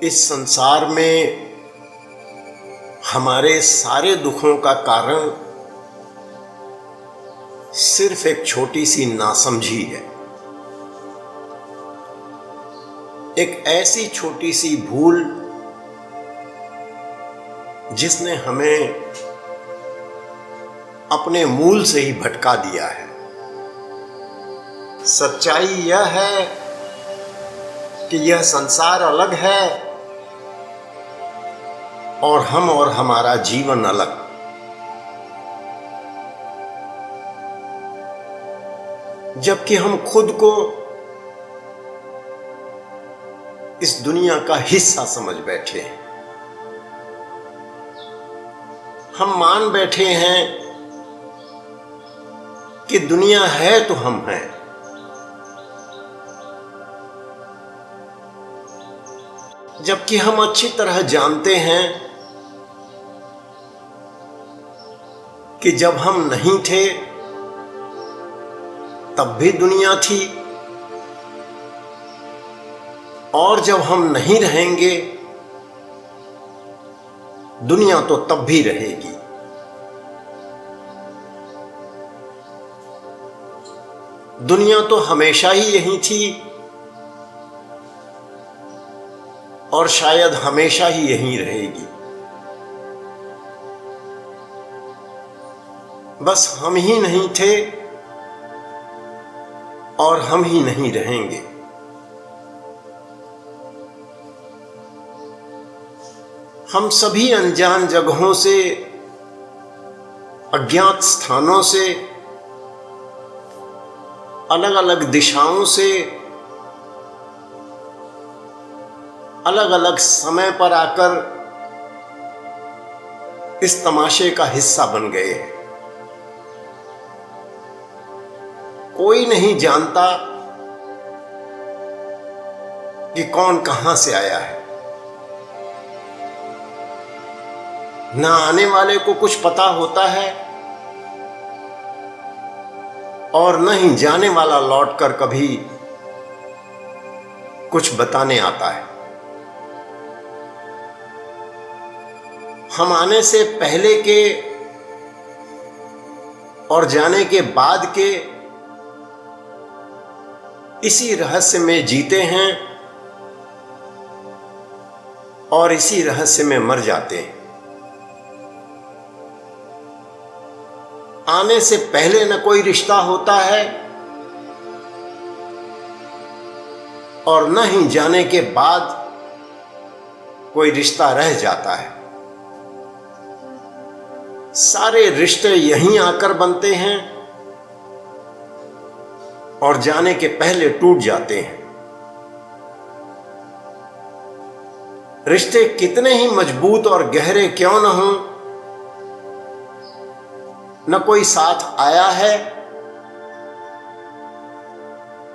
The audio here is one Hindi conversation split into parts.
इस संसार में हमारे सारे दुखों का कारण सिर्फ एक छोटी सी नासमझी है। एक ऐसी छोटी सी भूल जिसने हमें अपने मूल से ही भटका दिया है। सच्चाई यह है कि यह संसार अलग है और हम और हमारा जीवन अलग। जबकि हम खुद को इस दुनिया का हिस्सा समझ बैठे हैं। हम मान बैठे हैं कि दुनिया है तो हम हैं। जबकि हम अच्छी तरह जानते हैं कि जब हम नहीं थे तब भी दुनिया थी, और जब हम नहीं रहेंगे दुनिया तो तब भी रहेगी। दुनिया तो हमेशा ही यही थी और शायद हमेशा ही यहीं रहेगी। बस हम ही नहीं थे और हम ही नहीं रहेंगे। हम सभी अनजान जगहों से, अज्ञात स्थानों से, अलग अलग दिशाओं से, अलग अलग समय पर आकर इस तमाशे का हिस्सा बन गए हैं। कोई नहीं जानता कि कौन कहां से आया है। ना आने वाले को कुछ पता होता है और न ही जाने वाला लौटकर कभी कुछ बताने आता है। हम आने से पहले के और जाने के बाद के इसी रहस्य में जीते हैं और इसी रहस्य में मर जाते हैं। आने से पहले न कोई रिश्ता होता है और न ही जाने के बाद कोई रिश्ता रह जाता है। सारे रिश्ते यहीं आकर बनते हैं और जाने के पहले टूट जाते हैं। रिश्ते कितने ही मजबूत और गहरे क्यों न हों, न कोई साथ आया है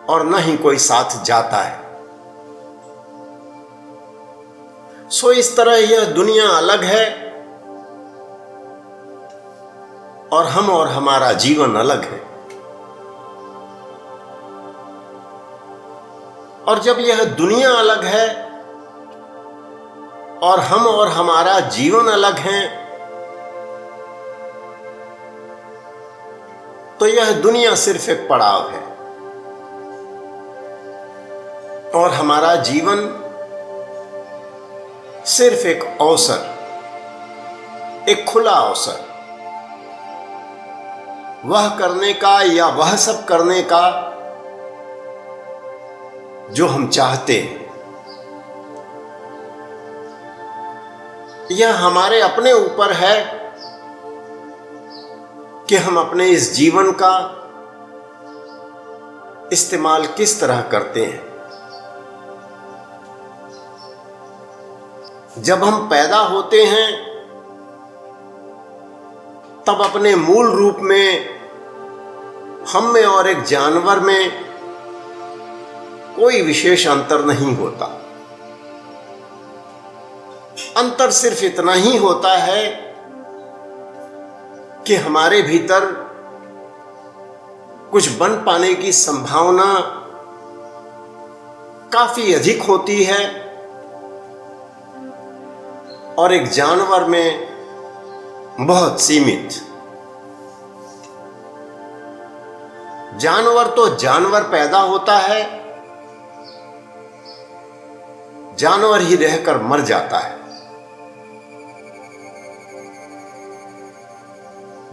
और न ही कोई साथ जाता है। सो इस तरह यह दुनिया अलग है और हम और हमारा जीवन अलग है। और जब यह दुनिया अलग है और हम और हमारा जीवन अलग है, तो यह दुनिया सिर्फ एक पड़ाव है और हमारा जीवन सिर्फ एक अवसर, एक खुला अवसर, वह करने का या वह सब करने का जो हम चाहते हैं। यह हमारे अपने ऊपर है कि हम अपने इस जीवन का इस्तेमाल किस तरह करते हैं। जब हम पैदा होते हैं तब अपने मूल रूप में हम में और एक जानवर में कोई विशेष अंतर नहीं होता। अंतर सिर्फ इतना ही होता है कि हमारे भीतर कुछ बन पाने की संभावना काफी अधिक होती है और एक जानवर में बहुत सीमित। जानवर तो जानवर पैदा होता है, जानवर ही रहकर मर जाता है,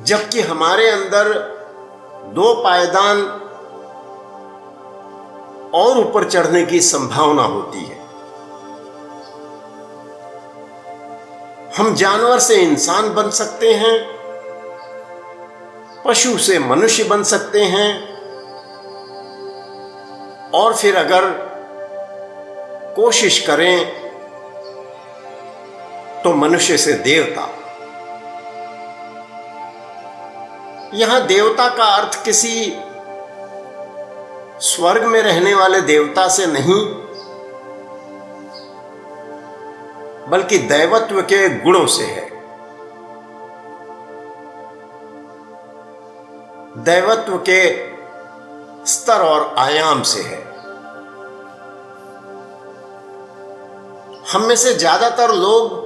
जबकि हमारे अंदर 2 पायदान और ऊपर चढ़ने की संभावना होती है। हम जानवर से इंसान बन सकते हैं, पशु से मनुष्य बन सकते हैं, और फिर अगर कोशिश करें तो मनुष्य से देवता। यहां देवता का अर्थ किसी स्वर्ग में रहने वाले देवता से नहीं, बल्कि दैवत्व के गुणों से है। दैवत्व के स्तर और आयाम से है। हम में से ज्यादातर लोग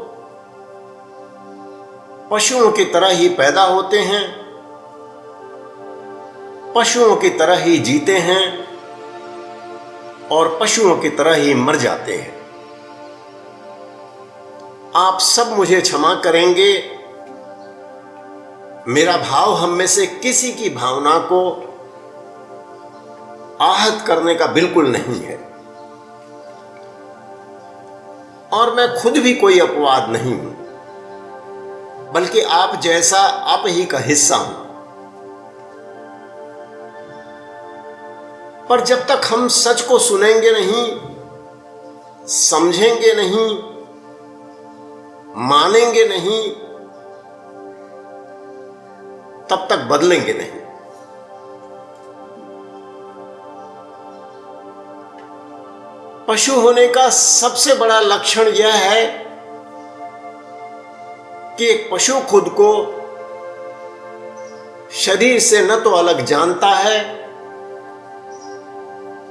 पशुओं की तरह ही पैदा होते हैं, पशुओं की तरह ही जीते हैं और पशुओं की तरह ही मर जाते हैं। आप सब मुझे क्षमा करेंगे, मेरा भाव हम में से किसी की भावना को आहत करने का बिल्कुल नहीं है, और मैं खुद भी कोई अपवाद नहीं हूं, बल्कि आप जैसा आप ही का हिस्सा हूं। पर जब तक हम सच को सुनेंगे नहीं, समझेंगे नहीं, मानेंगे नहीं, तब तक बदलेंगे नहीं। पशु होने का सबसे बड़ा लक्षण यह है कि एक पशु खुद को शरीर से न तो अलग जानता है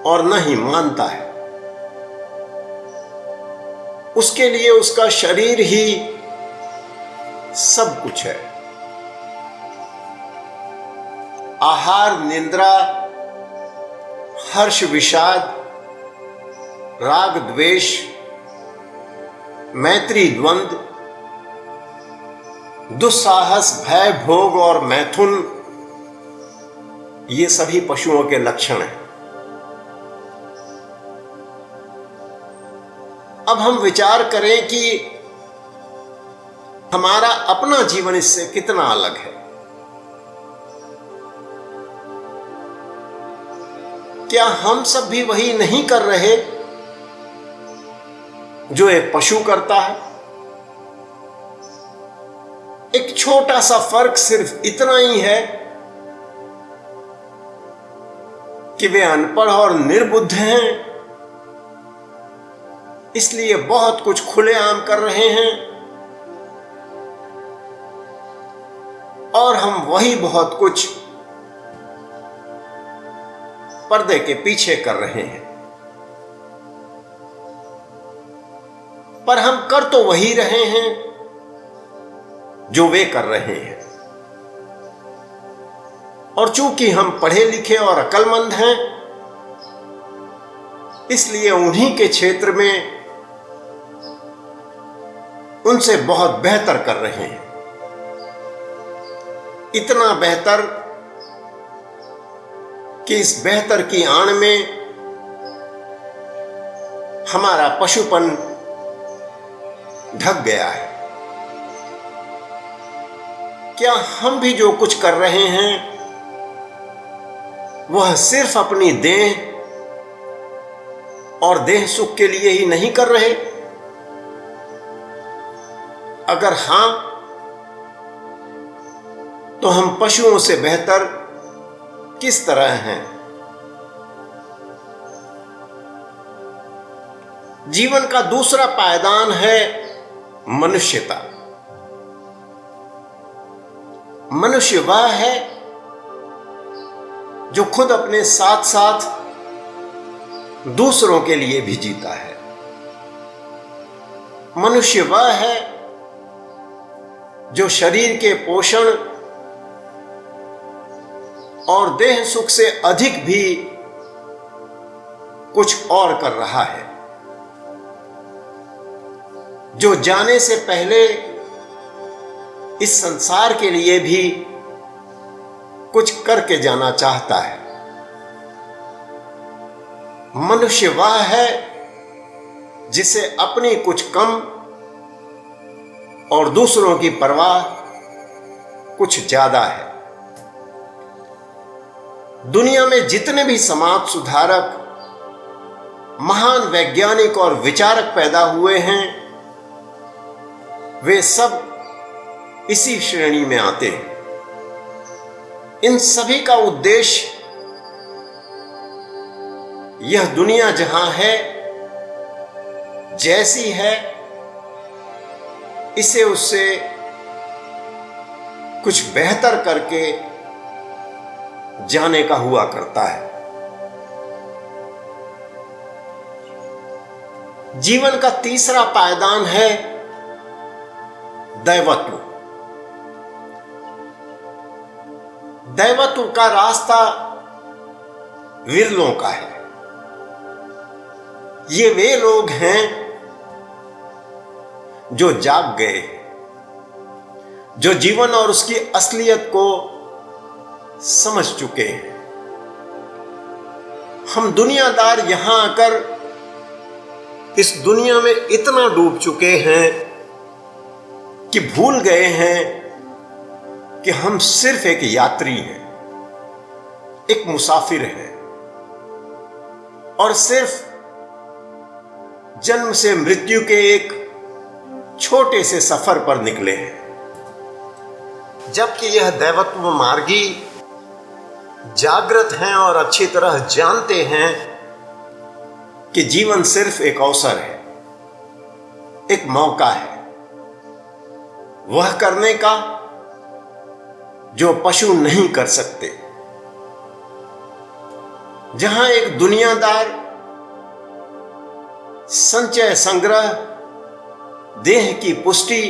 और न ही मानता है। उसके लिए उसका शरीर ही सब कुछ है। आहार, निद्रा, हर्ष, विषाद, राग, द्वेष, मैत्री, द्वंद्व, दुस्साहस, भय, भोग और मैथुन, ये सभी पशुओं के लक्षण हैं। अब हम विचार करें कि हमारा अपना जीवन इससे कितना अलग है। क्या हम सब भी वही नहीं कर रहे जो एक पशु करता है? एक छोटा सा फर्क सिर्फ इतना ही है कि वे अनपढ़ और निर्बुद्ध हैं, इसलिए बहुत कुछ खुलेआम कर रहे हैं, और हम वही बहुत कुछ पर्दे के पीछे कर रहे हैं। पर हम कर तो वही रहे हैं जो वे कर रहे हैं, और चूंकि हम पढ़े लिखे और अक्लमंद हैं, इसलिए उन्हीं के क्षेत्र में उनसे बहुत बेहतर कर रहे हैं। इतना बेहतर कि इस बेहतर की आड़ में हमारा पशुपन ढक गया है। क्या हम भी जो कुछ कर रहे हैं वह सिर्फ अपनी देह और देह सुख के लिए ही नहीं कर रहे? अगर हां, तो हम पशुओं से बेहतर किस तरह हैं? जीवन का दूसरा पायदान है मनुष्यता। मनुष्य वह है जो खुद अपने साथ साथ दूसरों के लिए भी जीता है। मनुष्य वह है जो शरीर के पोषण और देह सुख से अधिक भी कुछ और कर रहा है, जो जाने से पहले इस संसार के लिए भी कुछ करके जाना चाहता है। मनुष्य वह है जिसे अपनी कुछ कम और दूसरों की परवाह कुछ ज्यादा है। दुनिया में जितने भी समाज सुधारक, महान वैज्ञानिक और विचारक पैदा हुए हैं, वे सब इसी श्रेणी में आते हैं। इन सभी का उद्देश्य यह दुनिया जहां है, जैसी है, इसे उससे कुछ बेहतर करके जाने का हुआ करता है। जीवन का तीसरा पायदान है दैवत्व। दैवत्व का रास्ता विरलों का है। ये वे लोग हैं जो जाग गए, जो जीवन और उसकी असलियत को समझ चुके हैं। हम दुनियादार यहां आकर इस दुनिया में इतना डूब चुके हैं कि भूल गए हैं कि हम सिर्फ एक यात्री हैं, एक मुसाफिर हैं और सिर्फ जन्म से मृत्यु के एक छोटे से सफर पर निकले हैं। जबकि यह दैवत्व मार्गी जागृत हैं और अच्छी तरह जानते हैं कि जीवन सिर्फ एक अवसर है, एक मौका है वह करने का जो पशु नहीं कर सकते। जहां एक दुनियादार संचय, संग्रह, देह की पुष्टि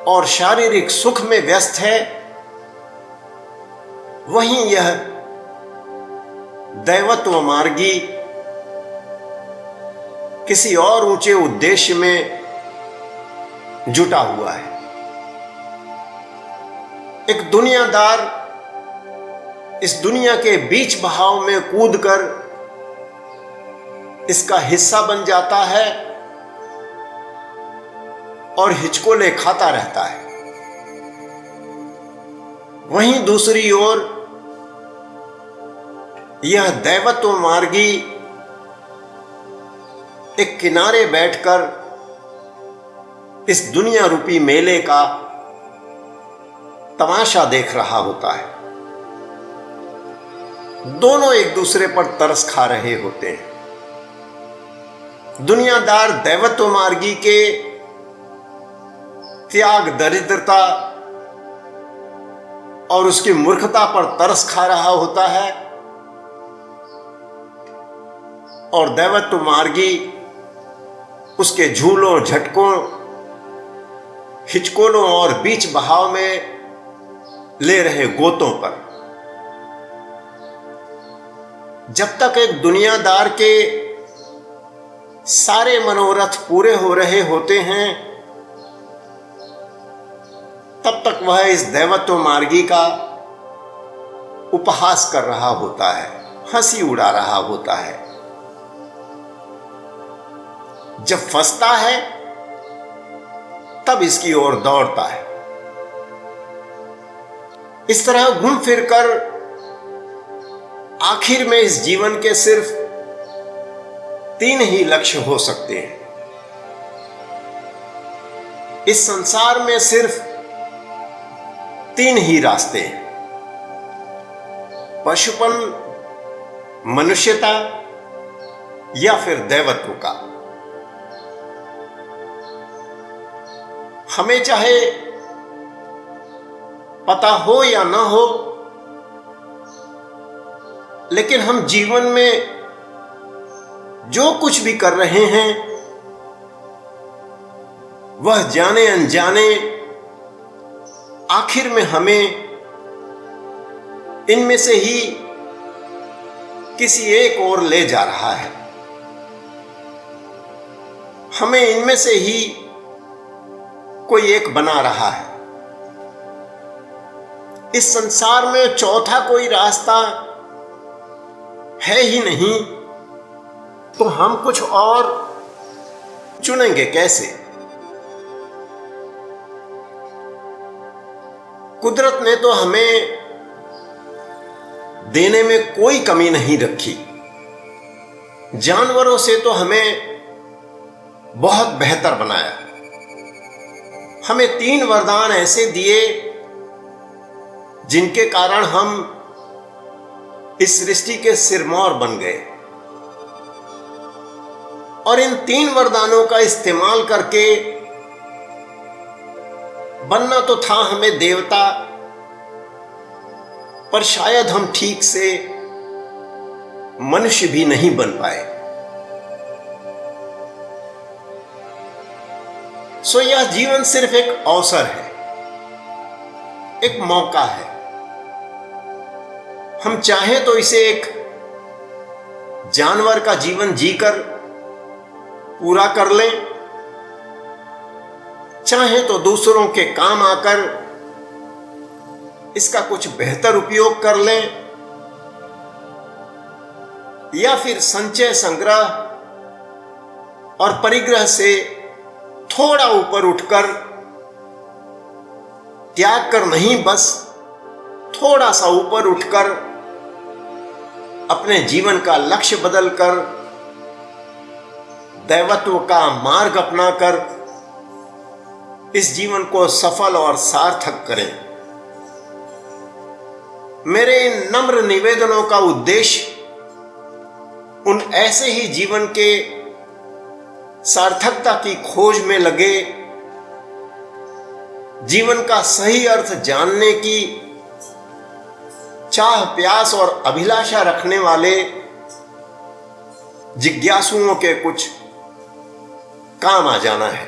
और शारीरिक सुख में व्यस्त है, वहीं यह दैवत्व मार्गी किसी और ऊंचे उद्देश्य में जुटा हुआ है। एक दुनियादार इस दुनिया के बीच बहाव में कूदकर इसका हिस्सा बन जाता है और हिचकोले खाता रहता है। वहीं दूसरी ओर यह दैवत्व मार्गी एक किनारे बैठकर इस दुनिया रूपी मेले का तमाशा देख रहा होता है। दोनों एक दूसरे पर तरस खा रहे होते हैं। दुनियादार दैवत्व मार्गी के त्याग, दरिद्रता और उसकी मूर्खता पर तरस खा रहा होता है और दैवत्व मार्गी उसके झूलों, झटकों, हिचकोलों और बीच बहाव में ले रहे गोतों पर। जब तक एक दुनियादार के सारे मनोरथ पूरे हो रहे होते हैं, तब तक वह इस दैवत्व मार्गी का उपहास कर रहा होता है, हंसी उड़ा रहा होता है। जब फंसता है तब इसकी ओर दौड़ता है। इस तरह घूम फिरकर आखिर में इस जीवन के सिर्फ 3 ही लक्ष्य हो सकते हैं। इस संसार में सिर्फ 3 ही रास्ते हैं: पशुपन, मनुष्यता या फिर दैवत्व का। हमें चाहे पता हो या ना हो, लेकिन हम जीवन में जो कुछ भी कर रहे हैं वह जाने अनजाने आखिर में हमें इनमें से ही किसी एक ओर ले जा रहा है। हमें इनमें से ही कोई एक बना रहा है। इस संसार में चौथा कोई रास्ता है ही नहीं, तो हम कुछ और चुनेंगे कैसे? कुदरत ने तो हमें देने में कोई कमी नहीं रखी। जानवरों से तो हमें बहुत बेहतर बनाया। हमें 3 वरदान ऐसे दिए जिनके कारण हम इस सृष्टि के सिरमौर बन गए, और इन 3 वरदानों का इस्तेमाल करके बनना तो था हमें देवता, पर शायद हम ठीक से मनुष्य भी नहीं बन पाए। सो यह जीवन सिर्फ एक अवसर है, एक मौका है। हम चाहें तो इसे एक जानवर का जीवन जीकर पूरा कर लें, चाहें तो दूसरों के काम आकर इसका कुछ बेहतर उपयोग कर लें, या फिर संचय, संग्रह और परिग्रह से थोड़ा ऊपर उठकर, त्याग कर नहीं, बस थोड़ा सा ऊपर उठकर अपने जीवन का लक्ष्य बदलकर, दैवत्व का मार्ग अपनाकर इस जीवन को सफल और सार्थक करें। मेरे इन नम्र निवेदनों का उद्देश्य उन ऐसे ही जीवन के सार्थकता की खोज में लगे, जीवन का सही अर्थ जानने की चाह, प्यास और अभिलाषा रखने वाले जिज्ञासुओं के कुछ काम आ जाना है।